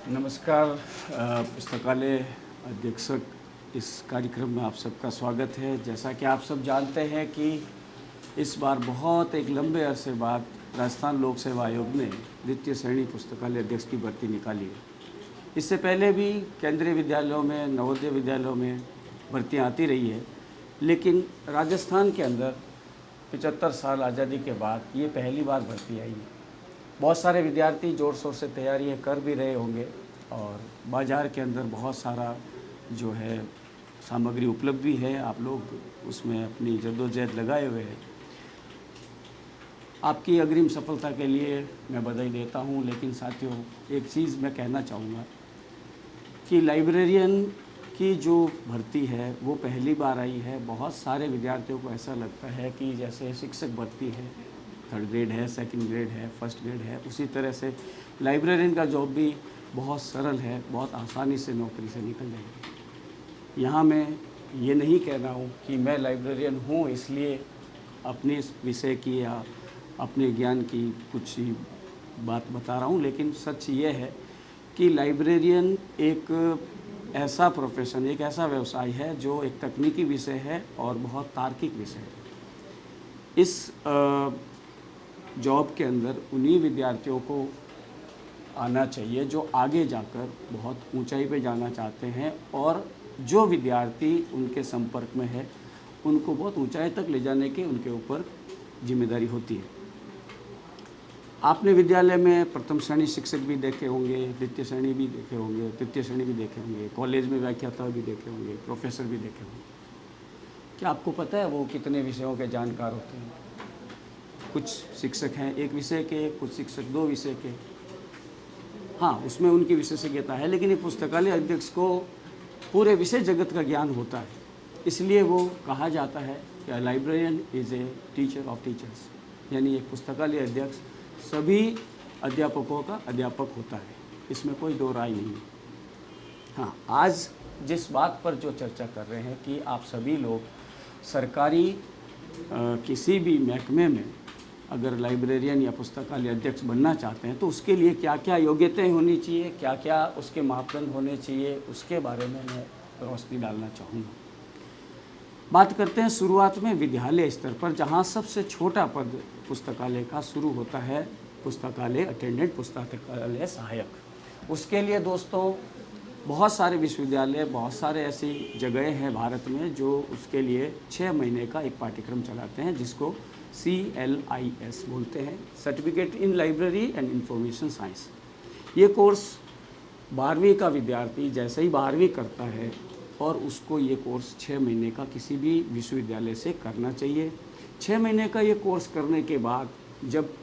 नमस्कार। पुस्तकालय अधीक्षक इस कार्यक्रम में आप सबका स्वागत है। जैसा कि आप सब जानते हैं कि इस बार बहुत एक लंबे अरसे बाद राजस्थान लोक सेवा आयोग ने द्वितीय श्रेणी पुस्तकालय अध्यक्ष की भर्ती निकाली है। इससे पहले भी केंद्रीय विद्यालयों में, नवोदय विद्यालयों में भर्तियाँ आती रही है, लेकिन राजस्थान के अंदर 75 साल आज़ादी के बाद ये पहली बार भर्ती आई है। बहुत सारे विद्यार्थी ज़ोर शोर से तैयारियां कर भी रहे होंगे और बाज़ार के अंदर बहुत सारा जो है सामग्री उपलब्ध भी है। आप लोग उसमें अपनी जद्दोजहद लगाए हुए हैं। आपकी अग्रिम सफलता के लिए मैं बधाई देता हूं, लेकिन साथियों एक चीज़ मैं कहना चाहूँगा कि लाइब्रेरियन की जो भर्ती है वो पहली बार आई है। बहुत सारे विद्यार्थियों को ऐसा लगता है कि जैसे शिक्षक भर्ती है, 3rd ग्रेड है, 2nd ग्रेड है, 1st ग्रेड है, उसी तरह से लाइब्रेरियन का जॉब भी बहुत सरल है, बहुत आसानी से नौकरी से निकल जाएगी। यहाँ मैं ये नहीं कह रहा हूँ कि मैं लाइब्रेरियन हूँ इसलिए अपने इस विषय की या अपने ज्ञान की कुछ ही बात बता रहा हूँ, लेकिन सच ये है कि लाइब्रेरियन एक ऐसा प्रोफेशन, एक ऐसा व्यवसाय है जो एक तकनीकी विषय है और बहुत तार्किक विषय है। इस जॉब के अंदर उन्हीं विद्यार्थियों को आना चाहिए जो आगे जाकर बहुत ऊंचाई पे जाना चाहते हैं, और जो विद्यार्थी उनके संपर्क में है उनको बहुत ऊंचाई तक ले जाने के उनके ऊपर जिम्मेदारी होती है। आपने विद्यालय में प्रथम श्रेणी शिक्षक भी देखे होंगे, द्वितीय श्रेणी भी देखे होंगे, तृतीय श्रेणी भी देखे होंगे, कॉलेज में व्याख्याता भी देखे होंगे, प्रोफेसर भी देखे होंगे। क्या आपको पता है वो कितने विषयों के जानकार होते हैं? कुछ शिक्षक हैं 1 विषय के, कुछ शिक्षक 2 विषय के। हाँ, उसमें उनकी विशेषज्ञता है, लेकिन एक पुस्तकालय अध्यक्ष को पूरे विषय जगत का ज्ञान होता है। इसलिए वो कहा जाता है कि librarian is a teacher of teachers, यानी एक पुस्तकालय अध्यक्ष सभी अध्यापकों का अध्यापक होता है। इसमें कोई दो राय नहीं है। हाँ, आज जिस बात पर जो चर्चा कर रहे हैं कि आप सभी लोग सरकारी किसी भी महकमे में अगर लाइब्रेरियन या पुस्तकालय अध्यक्ष बनना चाहते हैं तो उसके लिए क्या क्या योग्यताएं होनी चाहिए, क्या क्या उसके मापदंड होने चाहिए, उसके बारे में मैं रोशनी डालना चाहूँगा। बात करते हैं शुरुआत में विद्यालय स्तर पर, जहाँ सबसे छोटा पद पुस्तकालय का शुरू होता है, पुस्तकालय अटेंडेंट, पुस्तकालय सहायक। उसके लिए दोस्तों बहुत सारे विश्वविद्यालय, बहुत सारे ऐसी जगह हैं भारत में जो उसके लिए 6 महीने का एक पाठ्यक्रम चलाते हैं, जिसको CLIS बोलते हैं, certificate in library and information science. ये कोर्स 12वीं का विद्यार्थी जैसे ही 12वीं करता है और उसको ये कोर्स 6 महीने का किसी भी विश्वविद्यालय से करना चाहिए। 6 महीने का ये कोर्स करने के बाद जब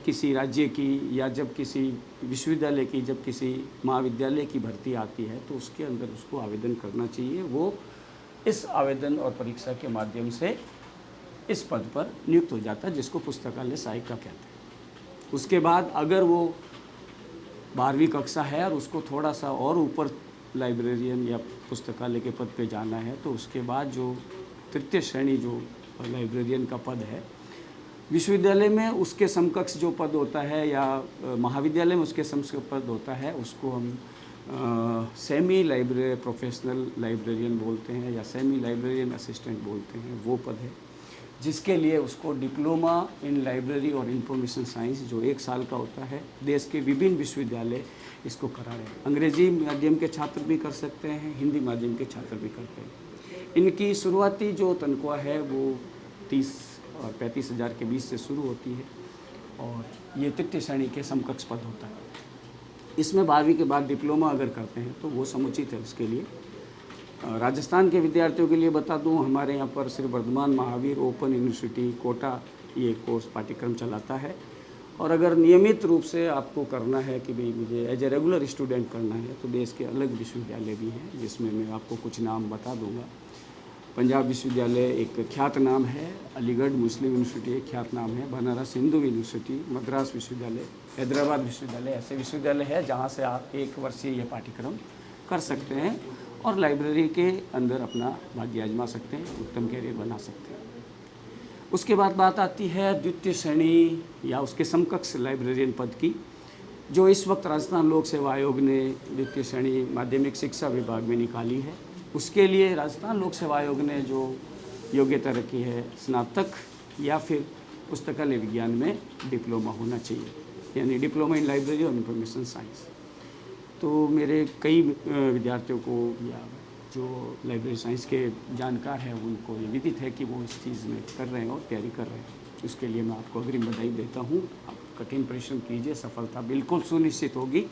किसी राज्य की या जब किसी विश्वविद्यालय की, जब किसी महाविद्यालय की भर्ती आती है तो उसके अंदर उसको आवेदन करना चाहिए। वो इस आवेदन और परीक्षा के माध्यम से इस पद पर नियुक्त हो जाता है, जिसको पुस्तकालय सहायक कहते हैं। उसके बाद अगर वो 12वीं कक्षा है और उसको थोड़ा सा और ऊपर लाइब्रेरियन या पुस्तकालय के पद पे जाना है तो उसके बाद जो तृतीय श्रेणी जो लाइब्रेरियन का पद है, विश्वविद्यालय में उसके समकक्ष जो पद होता है या महाविद्यालय में उसके समकक्ष पद होता है, उसको हम सेमी लाइब्रेरी प्रोफेशनल लाइब्रेरियन बोलते हैं या सेमी लाइब्रेरियन असिस्टेंट बोलते हैं। वो पद है जिसके लिए उसको डिप्लोमा इन लाइब्रेरी और इंफॉर्मेशन साइंस जो 1 साल का होता है, देश के विभिन्न विश्वविद्यालय इसको करा रहे हैं। अंग्रेजी माध्यम के छात्र भी कर सकते हैं, हिंदी माध्यम के छात्र भी करते हैं। इनकी शुरुआती जो तनख्वाह है वो 30 और 35 हज़ार के बीच से शुरू होती है और ये तृतीय श्रेणी के समकक्ष पद होता है। इसमें 12वीं के बाद डिप्लोमा अगर करते हैं तो वो समुचित है उसके लिए। राजस्थान के विद्यार्थियों के लिए बता दूं, हमारे यहाँ पर श्री वर्धमान महावीर ओपन यूनिवर्सिटी कोटा ये कोर्स पाठ्यक्रम चलाता है। और अगर नियमित रूप से आपको करना है कि भाई मुझे एज ए रेगुलर स्टूडेंट करना है तो देश के अलग विश्वविद्यालय भी हैं, जिसमें मैं आपको कुछ नाम बता दूंगा। पंजाब विश्वविद्यालय एक ख्यात नाम है, अलीगढ़ मुस्लिम यूनिवर्सिटी एक ख्यात नाम है, बनारस हिंदू यूनिवर्सिटी, मद्रास विश्वविद्यालय, हैदराबाद विश्वविद्यालय, ऐसे विश्वविद्यालय है जहाँ से आप 1 वर्षीय ये पाठ्यक्रम कर सकते हैं और लाइब्रेरी के अंदर अपना भाग्य आजमा सकते हैं, उत्तम कैरियर बना सकते हैं। उसके बाद बात आती है द्वितीय श्रेणी या उसके समकक्ष लाइब्रेरियन पद की। जो इस वक्त राजस्थान लोक सेवा आयोग ने द्वितीय श्रेणी माध्यमिक शिक्षा विभाग में निकाली है, उसके लिए राजस्थान लोक सेवा आयोग ने जो योग्यता रखी है, स्नातक या फिर पुस्तकालय विज्ञान में डिप्लोमा होना चाहिए, यानी डिप्लोमा इन लाइब्रेरी और इंफॉर्मेशन साइंस। तो मेरे कई विद्यार्थियों को या जो लाइब्रेरी साइंस के जानकार हैं उनको ये विदित है कि वो इस चीज़ में कर रहे हैं और तैयारी कर रहे हैं। उसके लिए मैं आपको अग्रिम बधाई देता हूँ। आप कठिन परिश्रम कीजिए, सफलता बिल्कुल सुनिश्चित होगी।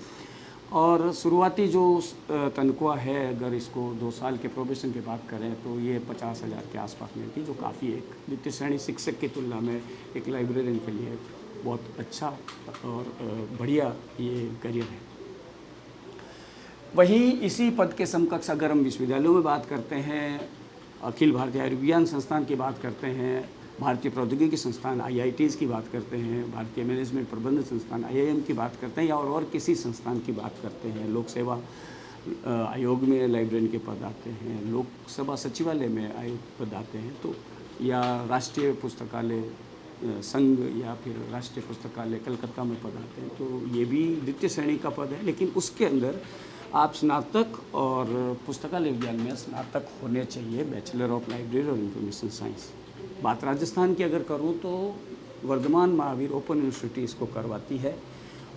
और शुरुआती जो तनख्वाह है, अगर इसको 2 साल के प्रोबेशन की बात करें तो ये 50,000 के आसपास मिलती, जो काफ़ी एक द्वितीय श्रेणी शिक्षक की तुलना में एक लाइब्रेरियन के लिए बहुत अच्छा और बढ़िया ये करियर है। वहीं इसी पद के समकक्ष अगर हम विश्वविद्यालयों में बात करते हैं, अखिल भारतीय आयुर्विज्ञान संस्थान की बात करते हैं, भारतीय प्रौद्योगिकी संस्थान IITs की बात करते हैं, भारतीय मैनेजमेंट प्रबंधन संस्थान IIM की बात करते हैं, या और किसी संस्थान की बात करते हैं, लोक सेवा आयोग में लाइब्रेरियन के पद आते हैं, लोकसभा सचिवालय में आयुक्त पद आते हैं, तो या राष्ट्रीय पुस्तकालय संघ या फिर राष्ट्रीय पुस्तकालय कलकत्ता में पद आते हैं, तो ये भी द्वितीय श्रेणी का पद है। लेकिन उसके अंदर आप स्नातक और पुस्तकालय विज्ञान में स्नातक होने चाहिए, बैचलर ऑफ लाइब्रेरी और इंफॉर्मेशन साइंस। बात राजस्थान की अगर करूं तो वर्धमान महावीर ओपन यूनिवर्सिटी इसको करवाती है,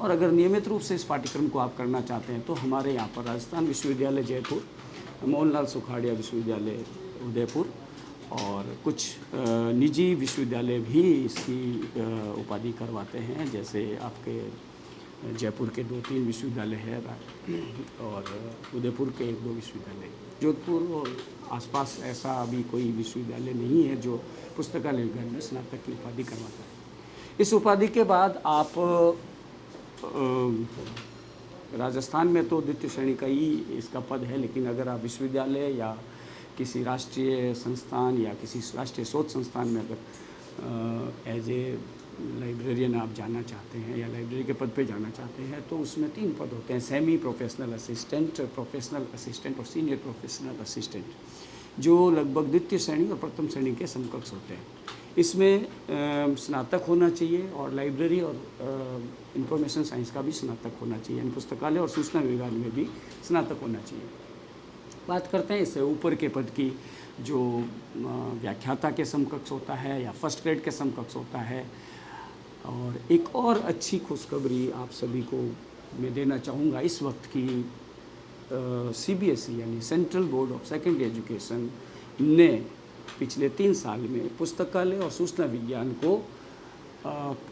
और अगर नियमित रूप से इस पाठ्यक्रम को आप करना चाहते हैं तो हमारे यहाँ पर राजस्थान विश्वविद्यालय जयपुर, मोहनलाल सुखाड़िया विश्वविद्यालय उदयपुर और कुछ निजी विश्वविद्यालय भी इसकी उपाधि करवाते हैं, जैसे आपके जयपुर के 2-3 विश्वविद्यालय है और उदयपुर के 1-2 विश्वविद्यालय। जोधपुर और आसपास ऐसा अभी कोई विश्वविद्यालय नहीं है जो पुस्तकालय विज्ञान में स्नातक की उपाधि करवाता है। इस उपाधि के बाद आप राजस्थान में तो द्वितीय श्रेणी का ही इसका पद है, लेकिन अगर आप विश्वविद्यालय या किसी राष्ट्रीय संस्थान या किसी राष्ट्रीय शोध संस्थान में अगर एज ए लाइब्रेरियन आप जाना चाहते हैं या लाइब्रेरी के पद पे जाना चाहते हैं तो उसमें 3 पद होते हैं, semi professional assistant, professional assistant और सीनियर प्रोफेशनल असिस्टेंट, जो लगभग द्वितीय श्रेणी और प्रथम श्रेणी के समकक्ष होते हैं। इसमें स्नातक होना चाहिए और लाइब्रेरी और इंफॉर्मेशन साइंस का भी स्नातक होना चाहिए, यानी पुस्तकालय और सूचना विज्ञान में भी स्नातक होना चाहिए। बात करते हैं इससे ऊपर के पद की, जो व्याख्याता के समकक्ष होता है या फर्स्ट ग्रेड के समकक्ष होता है। और एक और अच्छी खुशखबरी आप सभी को मैं देना चाहूँगा इस वक्त की, CBSE यानी central board of secondary education ने पिछले 3 साल में पुस्तकालय और सूचना विज्ञान को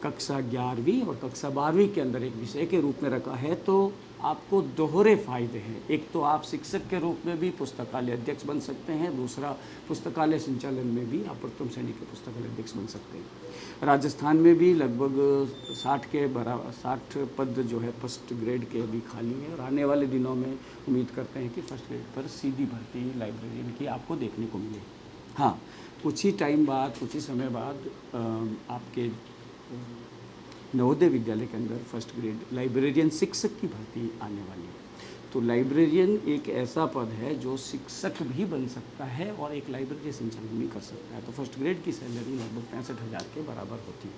कक्षा 11वीं और कक्षा 12वीं के अंदर एक विषय के रूप में रखा है। तो आपको दोहरे फायदे हैं, एक तो आप शिक्षक के रूप में भी पुस्तकालय अध्यक्ष बन सकते हैं, दूसरा पुस्तकालय संचालन में भी आप प्रथम श्रेणी के पुस्तकालय अध्यक्ष बन सकते हैं। राजस्थान में भी लगभग 60 पद जो है फर्स्ट ग्रेड के अभी खाली है, और आने वाले दिनों में उम्मीद करते हैं कि फर्स्ट ग्रेड पर सीधी भर्ती लाइब्रेरियन की आपको देखने को मिले। हाँ, कुछ ही टाइम बाद, कुछ ही समय बाद आपके नवोदय विद्यालय के अंदर फर्स्ट ग्रेड लाइब्रेरियन शिक्षक की भर्ती आने वाली है। तो लाइब्रेरियन एक ऐसा पद है जो शिक्षक भी बन सकता है और एक लाइब्रेरी संचालन भी कर सकता है। तो फर्स्ट ग्रेड की सैलरी लगभग 65,000 के बराबर होती है।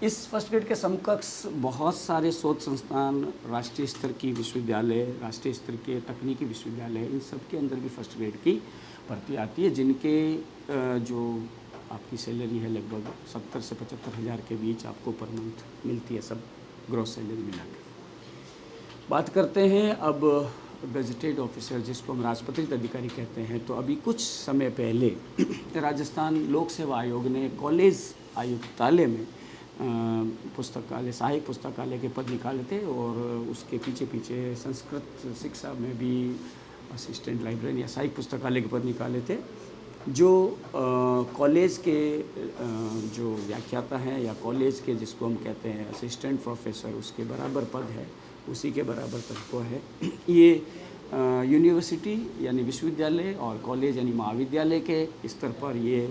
इस फर्स्ट ग्रेड के समकक्ष बहुत सारे शोध संस्थान, राष्ट्रीय स्तर की विश्वविद्यालय, राष्ट्रीय स्तर के तकनीकी विश्वविद्यालय, इन सब के अंदर भी फर्स्ट ग्रेड की भर्ती आती है, जिनके जो आपकी सैलरी है लगभग 70 से 75,000 के बीच आपको पर मंथ मिलती है, सब ग्रॉस सैलरी मिला के। बात करते हैं अब गजटेड ऑफिसर, जिसको हम राजपत्रित अधिकारी कहते हैं। तो अभी कुछ समय पहले राजस्थान लोक सेवा आयोग ने कॉलेज आयुक्तालय में पुस्तकालय, सहायक पुस्तकालय के पद निकाले थे, और उसके पीछे पीछे संस्कृत शिक्षा में भी असिस्टेंट लाइब्रेरियन या सहायक पुस्तकालय के पद निकाले थे। जो कॉलेज के जो व्याख्याता हैं या कॉलेज के जिसको हम कहते हैं असिस्टेंट प्रोफेसर, उसके बराबर पद है, उसी के बराबर तनख्वाह है। ये यूनिवर्सिटी यानी विश्वविद्यालय और कॉलेज यानी महाविद्यालय के स्तर पर ये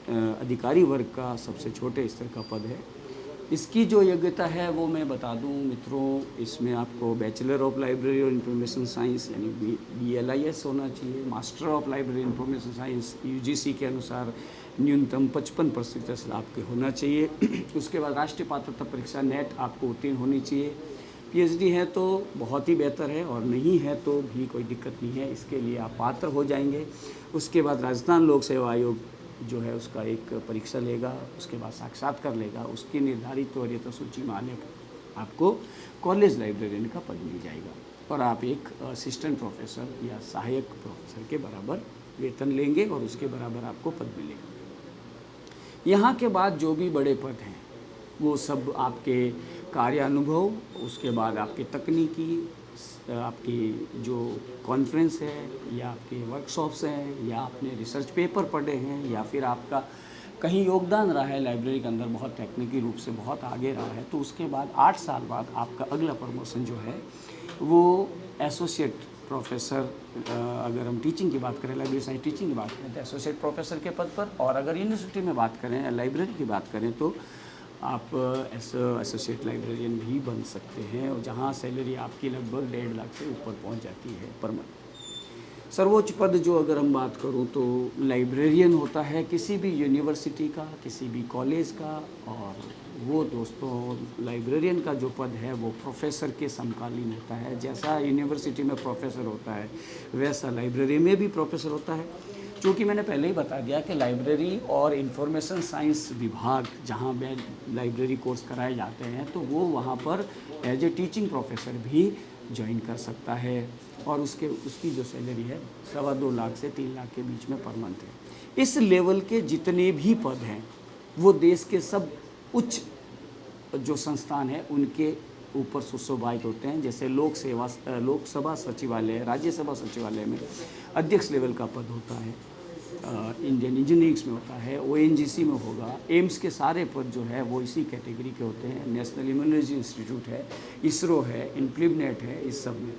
अधिकारी वर्ग का सबसे छोटे स्तर का पद है। इसकी जो योग्यता है वो मैं बता दूं मित्रों, इसमें आपको बैचलर ऑफ लाइब्रेरी और इंफॉर्मेशन साइंस यानी BLIS होना चाहिए, master of library information science UGC के अनुसार न्यूनतम 55% आपके होना चाहिए। उसके बाद राष्ट्रीय पात्रता परीक्षा नेट आपको उत्तीर्ण होनी चाहिए। पीएचडी है तो बहुत ही बेहतर है, और नहीं है तो भी कोई दिक्कत नहीं है, इसके लिए आप पात्र हो जाएंगे। उसके बाद राजस्थान लोक सेवा आयोग जो है उसका एक परीक्षा लेगा, उसके बाद साक्षात्कार लेगा, उसकी निर्धारित वरीयता सूची में आने पर आपको कॉलेज लाइब्रेरियन का पद मिल जाएगा, और आप एक असिस्टेंट प्रोफेसर या सहायक प्रोफेसर के बराबर वेतन लेंगे और उसके बराबर आपको पद मिलेगा। यहाँ के बाद जो भी बड़े पद हैं वो सब आपके कार्यानुभव, उसके बाद आपके तकनीकी, आपकी जो कॉन्फ्रेंस है या आपके वर्कशॉप्स हैं या आपने रिसर्च पेपर पढ़े हैं या फिर आपका कहीं योगदान रहा है लाइब्रेरी के अंदर, बहुत टेक्निकल रूप से बहुत आगे रहा है, तो उसके बाद 8 साल बाद आपका अगला प्रमोशन जो है वो एसोसिएट प्रोफेसर, अगर हम टीचिंग की बात करें, लाइब्रेरी साइंस टीचिंग की बात करें तो एसोसिएट प्रोफेसर के पद पर, और अगर यूनिवर्सिटी में बात करें या लाइब्रेरी की बात करें तो आप एसोसिएट लाइब्रेरियन भी बन सकते हैं, और जहां सैलरी आपकी लगभग 1.5 लाख से ऊपर पहुंच जाती है पर मंथ। सर्वोच्च पद जो अगर हम बात करूं तो लाइब्रेरियन होता है किसी भी यूनिवर्सिटी का, किसी भी कॉलेज का, और वो दोस्तों लाइब्रेरियन का जो पद है वो प्रोफेसर के समकालीन होता है। जैसा यूनिवर्सिटी में प्रोफेसर होता है वैसा लाइब्रेरी में भी प्रोफेसर होता है। चूँकि मैंने पहले ही बता दिया कि लाइब्रेरी और इंफॉर्मेशन साइंस विभाग जहाँ में लाइब्रेरी कोर्स कराए जाते हैं तो वो वहाँ पर एज ए टीचिंग प्रोफेसर भी ज्वाइन कर सकता है, और उसकी जो सैलरी है 2.25 लाख से 3 लाख के बीच में पर मंथ है। इस लेवल के जितने भी पद हैं वो देश के सब उच्च जो संस्थान है उनके ऊपर सुशोभित होते हैं। जैसे लोकसभा सचिवालय, राज्यसभा सचिवालय में अध्यक्ष लेवल का पद होता है, इंडियन इंजीनियरिंग्स में होता है, ओएनजीसी में होगा, एम्स के सारे पद जो है वो इसी कैटेगरी के होते हैं। नेशनल इम्यूनोलॉजी इंस्टीट्यूट है, इसरो है, इनक्लिबनेट है, इस सब में।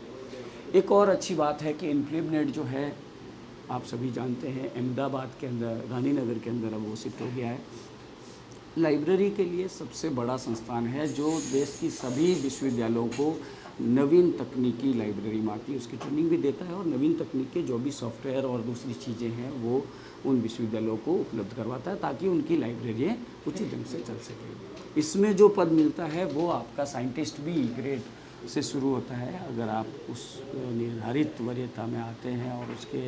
एक और अच्छी बात है कि इनक्लिबनेट जो है आप सभी जानते हैं अहमदाबाद के अंदर, गांधीनगर के अंदर अब वो शिफ्ट हो गया है। लाइब्रेरी के लिए सबसे बड़ा संस्थान है जो देश की सभी विश्वविद्यालयों को नवीन तकनीकी लाइब्रेरी में आती है, उसकी ट्रेनिंग भी देता है, और नवीन तकनीक के जो भी सॉफ्टवेयर और दूसरी चीज़ें हैं वो उन विश्वविद्यालयों को उपलब्ध करवाता है ताकि उनकी लाइब्रेरियाँ उचित ढंग से चल सकें। इसमें जो पद मिलता है वो आपका साइंटिस्ट बी ग्रेड से शुरू होता है। अगर आप उस निर्धारित वरीयता में आते हैं और उसके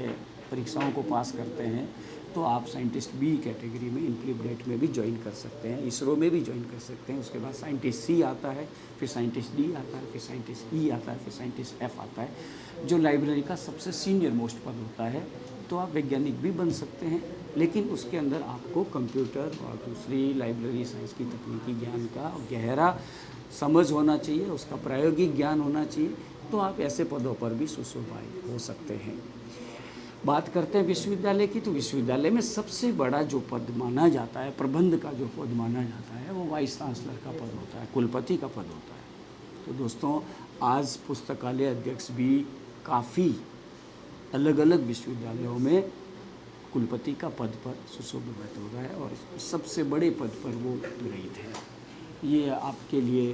परीक्षाओं को पास करते हैं तो आप साइंटिस्ट बी कैटेगरी में इनक्लिबनेट में भी ज्वाइन कर सकते हैं, इसरो में भी ज्वाइन कर सकते हैं। उसके बाद साइंटिस्ट सी आता है, फिर साइंटिस्ट डी आता है, फिर साइंटिस्ट ई आता है, फिर साइंटिस्ट एफ आता है, जो लाइब्रेरी का सबसे सीनियर मोस्ट पद होता है। तो आप वैज्ञानिक भी बन सकते हैं, लेकिन उसके अंदर आपको कंप्यूटर और दूसरी लाइब्रेरी साइंस की तकनीकी ज्ञान का गहरा समझ होना चाहिए, उसका प्रायोगिक ज्ञान होना चाहिए, तो आप ऐसे पदों पर भी सुशोभित हो सकते हैं। बात करते हैं विश्वविद्यालय की, तो विश्वविद्यालय में सबसे बड़ा जो पद माना जाता है, प्रबंध का जो पद माना जाता है, वो वाइस चांसलर का पद होता है, कुलपति का पद होता है। तो दोस्तों आज पुस्तकालय अध्यक्ष भी काफ़ी अलग अलग विश्वविद्यालयों में कुलपति का पद पर सुशोभित हो रहा है, और सबसे बड़े पद पर वो ग्रहीत है। ये आपके लिए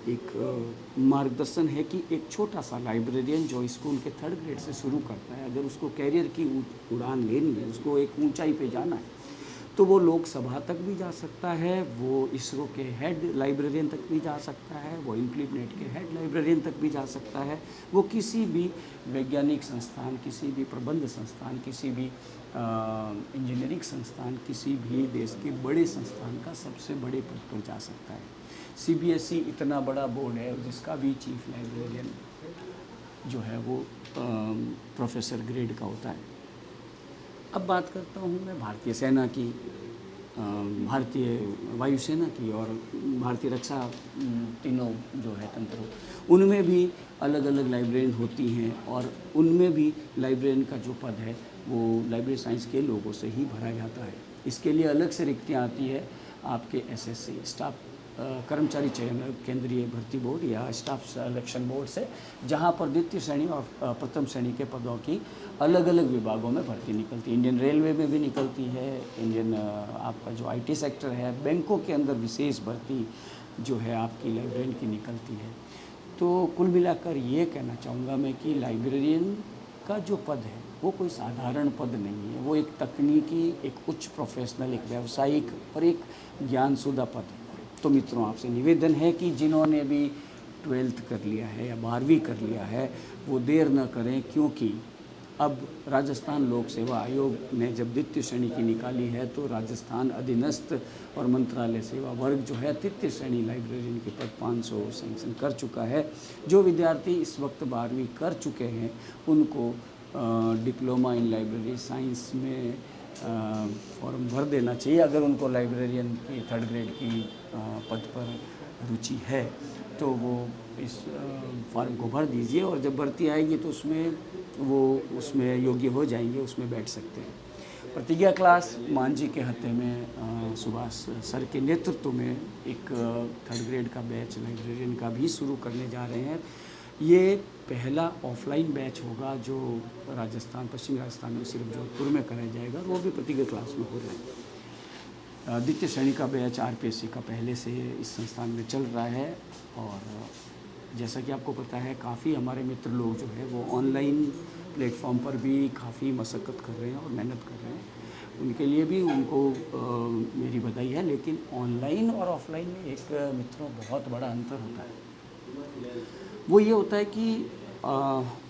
एक मार्गदर्शन है कि एक छोटा सा लाइब्रेरियन जो स्कूल के 3rd ग्रेड से शुरू करता है, अगर उसको कैरियर की उड़ान लेनी है, उसको एक ऊंचाई पे जाना है, तो वो लोकसभा तक भी जा सकता है, वो इसरो के हेड लाइब्रेरियन तक भी जा सकता है, वो इनक्लिबनेट के हेड लाइब्रेरियन तक भी जा सकता है, वो किसी भी वैज्ञानिक संस्थान, किसी भी प्रबंध संस्थान, किसी भी इंजीनियरिंग संस्थान, किसी भी देश के बड़े संस्थान का सबसे बड़े पद पर जा सकता है। सीबीएसई इतना बड़ा बोर्ड है जिसका भी चीफ लाइब्रेरियन जो है वो प्रोफेसर ग्रेड का होता है। अब बात करता हूँ मैं भारतीय सेना की, भारतीय वायुसेना की और भारतीय रक्षा, तीनों जो है तंत्रों, उनमें भी अलग अलग लाइब्रेरियन होती हैं, और उनमें भी लाइब्रेरियन का जो पद है वो लाइब्रेरी साइंस के लोगों से ही भरा जाता है। इसके लिए अलग से रिक्तियाँ आती है आपके एसएससी स्टाफ कर्मचारी चयन केंद्रीय भर्ती बोर्ड या स्टाफ सिलेक्शन बोर्ड से, जहां पर द्वितीय श्रेणी और प्रथम श्रेणी के पदों की अलग अलग विभागों में भर्ती निकलती है। इंडियन रेलवे में भी निकलती है, इंडियन आपका जो आईटी सेक्टर है, बैंकों के अंदर विशेष भर्ती जो है आपकी लाइब्रेरियन की निकलती है। तो कुल मिलाकर ये कहना चाहूँगा मैं कि लाइब्रेरियन का जो पद है वो कोई साधारण पद नहीं है, वो एक तकनीकी, एक उच्च प्रोफेशनल, एक व्यावसायिक और एक ज्ञानसुधा पद है। तो मित्रों, आपसे निवेदन है कि जिन्होंने भी 12th कर लिया है या 12वीं कर लिया है, वो देर न करें, क्योंकि अब राजस्थान लोक सेवा आयोग ने जब द्वितीय श्रेणी की निकाली है, तो राजस्थान अधीनस्थ और मंत्रालय सेवा वर्ग जो है तृतीय श्रेणी लाइब्रेरियन के पद 500 सैंक्शन कर चुका है। जो विद्यार्थी इस वक्त 12वीं कर चुके हैं, उनको डिप्लोमा इन लाइब्रेरी साइंस में फॉर्म भर देना चाहिए, अगर उनको लाइब्रेरियन की 3rd ग्रेड की पद पर रुचि है, तो वो इस फॉर्म को भर दीजिए, और जब भर्ती आएगी तो उसमें योग्य हो जाएंगे, उसमें बैठ सकते हैं। प्रतिज्ञा क्लास मांझी के हत्थे में सुभाष सर के नेतृत्व में एक 3rd ग्रेड का बैच लाइब्रेरियन का भी शुरू करने जा रहे हैं। ये पहला ऑफलाइन बैच होगा जो पश्चिमी राजस्थान में सिर्फ जोधपुर में कराया जाएगा, वो भी प्रतिज्ञा क्लास में हो रहा है। द्वितीय श्रेणी का बैच आरपीएससी का पहले से इस संस्थान में चल रहा है, और जैसा कि आपको पता है, काफ़ी हमारे मित्र लोग जो है वो ऑनलाइन प्लेटफॉर्म पर भी काफ़ी मशक्क़त कर रहे हैं और मेहनत कर रहे हैं। उनके लिए भी उनको मेरी बधाई है। लेकिन ऑनलाइन और ऑफलाइन में एक मित्रों बहुत बड़ा अंतर होता है। वो ये होता है कि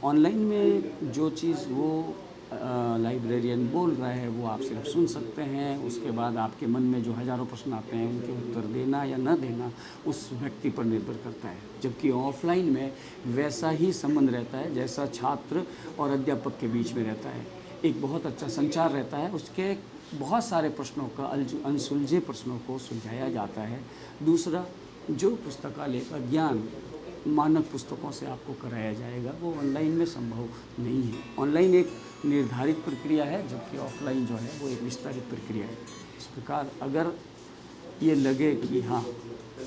ऑनलाइन में जो चीज़ वो लाइब्रेरियन बोल रहा है वो आप सिर्फ सुन सकते हैं, उसके बाद आपके मन में जो हज़ारों प्रश्न आते हैं उनके उत्तर देना या न देना उस व्यक्ति पर निर्भर करता है। जबकि ऑफलाइन में वैसा ही संबंध रहता है जैसा छात्र और अध्यापक के बीच में रहता है। एक बहुत अच्छा संचार रहता है, उसके बहुत सारे प्रश्नों का अनसुलझे प्रश्नों को सुलझाया जाता है। दूसरा, जो पुस्तकालय का ज्ञान मानक पुस्तकों से आपको कराया जाएगा वो ऑनलाइन में संभव नहीं है। ऑनलाइन एक निर्धारित प्रक्रिया है, जबकि ऑफलाइन जो है वो एक विस्तारित प्रक्रिया है। इस प्रकार अगर ये लगे कि हाँ,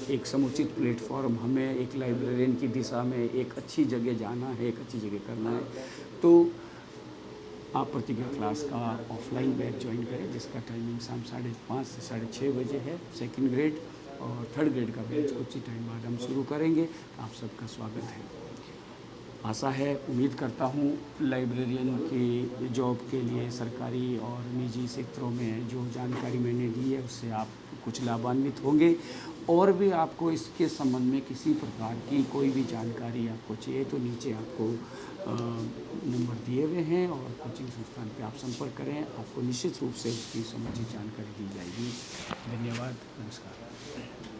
एक समुचित प्लेटफॉर्म हमें एक लाइब्रेरियन की दिशा में एक अच्छी जगह जाना है, एक अच्छी जगह करना है, तो आप प्रतिज्ञा क्लास का ऑफलाइन बैच ज्वाइन करें, जिसका टाइमिंग शाम 5:30 से 6:30 बजे है। 2nd ग्रेड और 3rd ग्रेड का बैच कुछ ही टाइम बाद हम शुरू करेंगे। आप सबका स्वागत है। आशा है, उम्मीद करता हूँ लाइब्रेरियन की जॉब के लिए सरकारी और निजी क्षेत्रों में जो जानकारी मैंने दी है उससे आप कुछ लाभान्वित होंगे। और भी आपको इसके संबंध में किसी प्रकार की कोई भी जानकारी आपको चाहिए तो नीचे आपको नंबर दिए हुए हैं, और कोचिंग संस्थान पे आप संपर्क करें, आपको निश्चित रूप से उसकी समुचित जानकारी दी जाएगी। धन्यवाद, नमस्कार।